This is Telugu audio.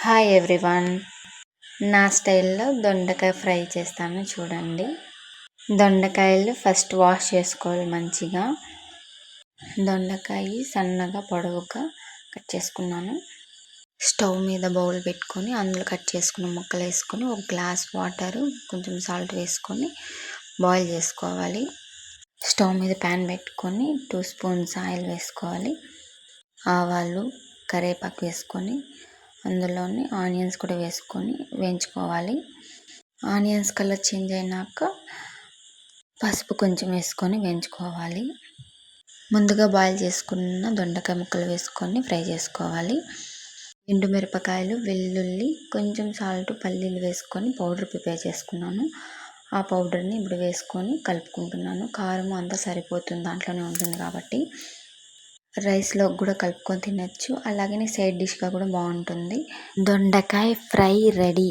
Hi everyone. నా స్టైల్లో దొండకాయ ఫ్రై చేస్తాను చూడండి. దొండకాయలు ఫస్ట్ వాష్ చేసుకోవాలి మంచిగా. దొండకాయ సన్నగా పొడవుగా కట్ చేసుకున్నాను. స్టవ్ మీద బౌల్ పెట్టుకొని అందులో కట్ చేసుకున్న ముక్కలు వేసుకొని ఒక గ్లాస్ వాటర్ కొంచెం సాల్ట్ వేసుకొని బాయిల్ చేసుకోవాలి. స్టవ్ మీద ప్యాన్ పెట్టుకొని 2 స్పూన్స్ ఆయిల్ వేసుకోవాలి. ఆవాలు కరివేపాకు వేసుకొని అందులోని ఆనియన్స్ కూడా వేసుకొని వేయించుకోవాలి. ఆనియన్స్ కలర్ చేంజ్ అయినాక పసుపు కొంచెం వేసుకొని వేయించుకోవాలి. ముందుగా బాయిల్ చేసుకున్న దొండకాయ ముక్కలు వేసుకొని ఫ్రై చేసుకోవాలి. ఎండుమిరపకాయలు, వెల్లుల్లి, కొంచెం సాల్ట్, పల్లీలు వేసుకొని పౌడర్ ప్రిపేర్ చేసుకున్నాను. ఆ పౌడర్ని ఇప్పుడు వేసుకొని కలుపుకుంటున్నాను. కారం అంతా సరిపోతుంది, దాంట్లోనే ఉంటుంది కాబట్టి. రైస్లో కూడా కలుపుకొని తినచ్చు, అలాగనే సైడ్ డిష్గా కూడా బాగుంటుంది. దొండకాయ ఫ్రై రెడీ.